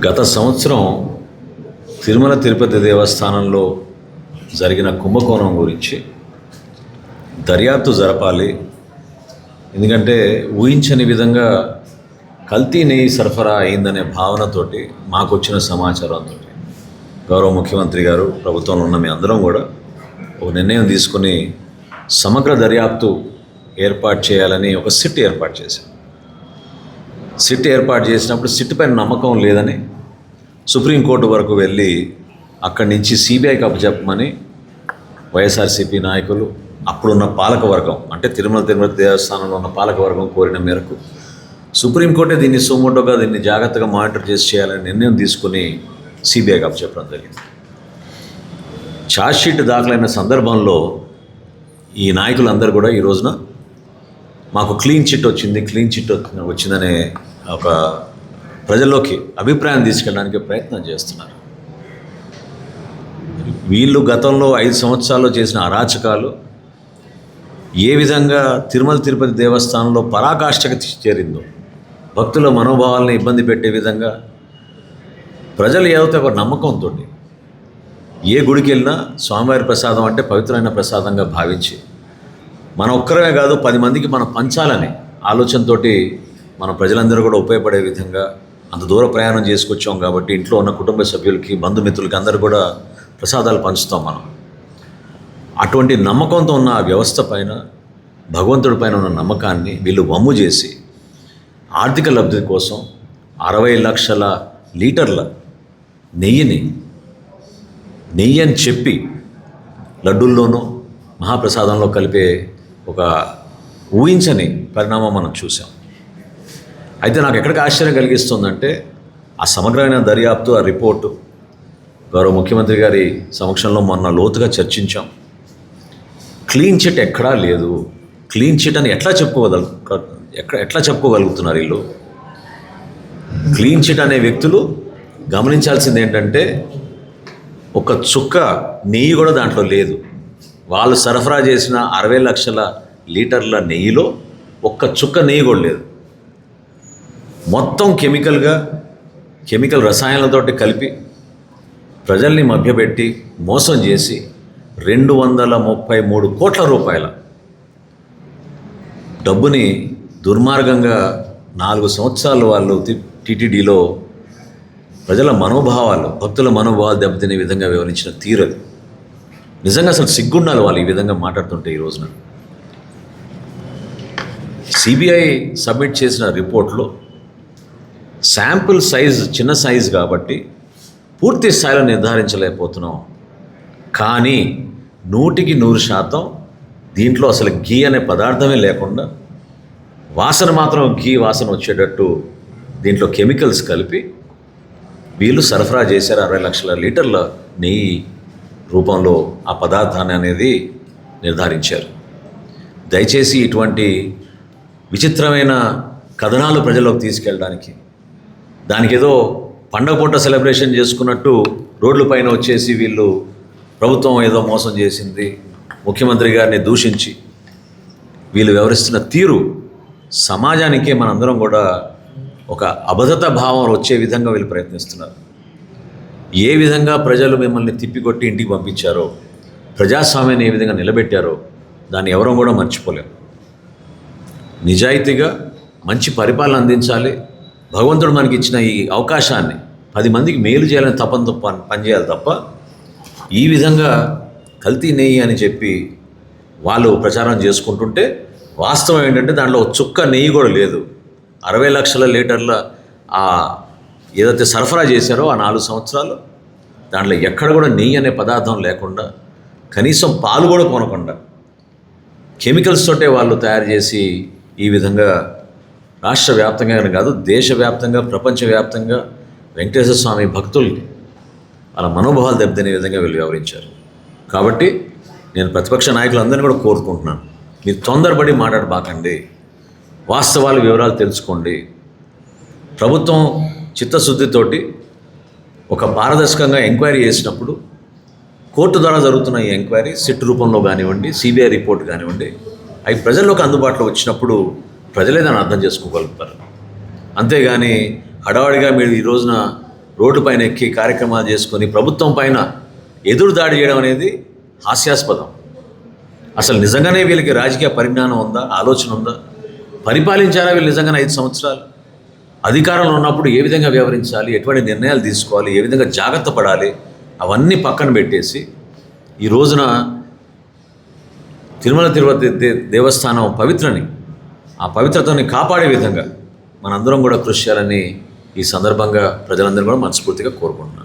గత సంవత్సరం తిరుమల తిరుపతి దేవస్థానంలో జరిగిన కుంభకోణం గురించి దర్యాప్తు జరపాలి. ఎందుకంటే ఊహించని విధంగా కల్తీ నెయ్యి సరఫరా అయిందనే భావనతోటి మాకు వచ్చిన సమాచారంతో గౌరవ ముఖ్యమంత్రి గారు, ప్రభుత్వంలో ఉన్న మీ అందరం కూడా ఒక నిర్ణయం తీసుకుని సమగ్ర దర్యాప్తు ఏర్పాటు చేయాలని ఒక సిట్ ఏర్పాటు చేశాం. సిట్ ఏర్పాటు చేసినప్పుడు సిట్ పైన నమ్మకం లేదని సుప్రీంకోర్టు వరకు వెళ్ళి అక్కడి నుంచి సిబిఐకి అప్పచెప్పమని వైఎస్ఆర్సీపీ నాయకులు, అప్పుడున్న పాలకవర్గం, అంటే తిరుపతి దేవస్థానంలో ఉన్న పాలకవర్గం కోరిన మేరకు సుప్రీంకోర్టే దీన్ని సుమోటోగా దీన్ని జాగ్రత్తగా మానిటర్ చేసి చేయాలని నిర్ణయం తీసుకుని సిబిఐకి అప్పచెప్పడం జరిగింది. ఛార్జ్షీట్ దాఖలైన సందర్భంలో ఈ నాయకులందరూ కూడా ఈ రోజున మాకు క్లీన్ చిట్ వచ్చిందనే ఒక ప్రజల్లోకి అభిప్రాయం తీసుకెళ్ళడానికి ప్రయత్నం చేస్తున్నారు. వీళ్ళు గతంలో 5 సంవత్సరాల్లో చేసిన అరాచకాలు ఏ విధంగా తిరుమల తిరుపతి దేవస్థానంలో పరాకాష్ఠకు చేరిందో, భక్తుల మనోభావాలను ఇబ్బంది పెట్టే విధంగా ప్రజలు ఏదైతే ఒక నమ్మకంతో ఏ గుడికి వెళ్ళినా స్వామివారి ప్రసాదం అంటే పవిత్రమైన ప్రసాదంగా భావించి మన ఒక్కరమే కాదు 10 మందికి మనం పంచాలని ఆలోచనతో మన ప్రజలందరూ కూడా ఉపయోగపడే విధంగా అంత దూర ప్రయాణం చేసుకొచ్చాం. కాబట్టి ఇంట్లో ఉన్న కుటుంబ సభ్యులకి, బంధుమిత్రులకి అందరూ కూడా ప్రసాదాలు పంచుతాం మనం. అటువంటి నమ్మకంతో ఉన్న ఆ వ్యవస్థ పైన, భగవంతుడి పైన ఉన్న నమ్మకాన్ని వీళ్ళు వమ్ము చేసి ఆర్థిక లబ్ధి కోసం 60 లక్షల లీటర్ల నెయ్యి అని చెప్పి లడ్డూల్లోనూ మహాప్రసాదంలో కలిపే ఒక ఊహించని పరిణామం మనం చూసాం. అయితే నాకు ఎక్కడికి ఆశ్చర్యం కలిగిస్తుందంటే ఆ సమగ్రమైన దర్యాప్తు, ఆ రిపోర్టు గౌరవ ముఖ్యమంత్రి గారి సమక్షంలో మొన్న లోతుగా చర్చించాం. క్లీన్ చిట్ ఎక్కడా లేదు. క్లీన్ చిట్ అని ఎట్లా చెప్పుకోగలుగుతున్నారు వీళ్ళు? క్లీన్ చిట్ అనే వ్యక్తులు గమనించాల్సింది ఏంటంటే ఒక చుక్క నెయ్యి కూడా దాంట్లో లేదు. వాళ్ళు సరఫరా చేసిన 60 లక్షల లీటర్ల నెయ్యిలో ఒక్క చుక్క నెయ్యి కూడా లేదు. మొత్తం కెమికల్ రసాయనాలతోటి కలిపి ప్రజల్ని మభ్యపెట్టి మోసం చేసి 233 కోట్ల రూపాయల డబ్బుని దుర్మార్గంగా 4 సంవత్సరాలు వాళ్ళు టీటీడీలో ప్రజల మనోభావాలు, భక్తుల మనోభావాలు దెబ్బతినే విధంగా వివరించిన తీరు నిజంగా అసలు సిగ్గుండాలి వాళ్ళు ఈ విధంగా మాట్లాడుతుంటే. ఈ రోజున సిబిఐ సబ్మిట్ చేసిన రిపోర్ట్లో శాంపుల్ సైజ్ చిన్న సైజు కాబట్టి పూర్తి స్థాయిలో నిర్ధారించలేకపోతున్నాం. కానీ 100% దీంట్లో అసలు ఘీ అనే పదార్థమే లేకుండా వాసన మాత్రం ఘీ వాసన వచ్చేటట్టు దీంట్లో కెమికల్స్ కలిపి వీళ్ళు సరఫరా చేశారు. 60 లక్షల లీటర్ల నెయ్యి రూపంలో ఆ పదార్థాన్ని అనేది నిర్ధారించారు. దయచేసి ఇటువంటి విచిత్రమైన కథనాలు ప్రజల్లోకి తీసుకెళ్ళడానికి, దానికి ఏదో పండగ పూట సెలబ్రేషన్ చేసుకున్నట్టు రోడ్ల పైన వచ్చేసి వీళ్ళు ప్రభుత్వం ఏదో మోసం చేసింది, ముఖ్యమంత్రి గారిని దూషించి వీళ్ళు వ్యవహరిస్తున్న తీరు సమాజానికి మనందరం కూడా ఒక అభద్రతా భావం వచ్చే విధంగా వీళ్ళు ప్రయత్నిస్తున్నారు. ఏ విధంగా ప్రజలు మిమ్మల్ని తిప్పికొట్టి ఇంటికి పంపించారో, ప్రజాస్వామ్యాన్ని ఏ విధంగా నిలబెట్టారో దాన్ని ఎవరూ కూడా మర్చిపోలేము. నిజాయితీగా మంచి పరిపాలన అందించాలి. భగవంతుడు మనకి ఇచ్చిన ఈ అవకాశాన్ని 10 మందికి మేలు చేయాలని తపంతో పనిచేయాలి తప్ప ఈ విధంగా కల్తీ నెయ్యి అని చెప్పి వాళ్ళు ప్రచారం చేసుకుంటుంటే వాస్తవం ఏంటంటే దాంట్లో ఒక చుక్క నెయ్యి కూడా లేదు. 60 లక్షల లీటర్ల ఏదైతే సరఫరా చేశారో ఆ 4 సంవత్సరాలు దాంట్లో ఎక్కడ కూడా నెయ్యి అనే పదార్థం లేకుండా, కనీసం పాలు కూడా కొనకుండా కెమికల్స్ తోటే వాళ్ళు తయారు చేసి ఈ విధంగా రాష్ట్ర వ్యాప్తంగా కాదు, దేశవ్యాప్తంగా, ప్రపంచవ్యాప్తంగా వెంకటేశ్వర స్వామి భక్తుల్ని వాళ్ళ మనోభావాలు దెబ్బతినే విధంగా వీళ్ళు వ్యవహరించారు. కాబట్టి నేను ప్రతిపక్ష నాయకులందరినీ కూడా కోరుకుంటున్నాను, మీరు తొందరపడి మాట్లాడబాకండి, వాస్తవాలు వివరాలు తెలుసుకోండి. ప్రభుత్వం చిత్తశుద్ధితోటి ఒక పారదర్శకంగా ఎంక్వైరీ చేసినప్పుడు కోర్టు ద్వారా జరుగుతున్న ఈ ఎంక్వైరీ సిట్ రూపంలో కానివ్వండి, సిబిఐ రిపోర్ట్ కానివ్వండి, అవి ప్రజల్లోకి అందుబాటులో వచ్చినప్పుడు ప్రజలే దాన్ని అర్థం చేసుకోగలుగుతారు. అంతేగాని హడావడిగా మీరు ఈ రోజున రోడ్డు పైన ఎక్కి కార్యక్రమాలు చేసుకొని ప్రభుత్వం పైన ఎదురుదాడి చేయడం అనేది హాస్యాస్పదం. అసలు నిజంగానే వీళ్ళకి రాజకీయ పరిజ్ఞానం ఉందా, ఆలోచన ఉందా? పరిపాలించారా వీళ్ళు నిజంగానే 5 సంవత్సరాలు? అధికారంలో ఉన్నప్పుడు ఏ విధంగా వ్యవహరించాలి, ఎటువంటి నిర్ణయాలు తీసుకోవాలి, ఏ విధంగా జాగ్రత్త పడాలి, అవన్నీ పక్కన పెట్టేసి ఈ రోజున తిరుమల తిరుపతి దేవస్థానం ఆ పవిత్రతని కాపాడే విధంగా మనందరం కూడా కృషి చేయాలని ఈ సందర్భంగా ప్రజలందరూ కూడా మనస్ఫూర్తిగా కోరుకుంటున్నాను.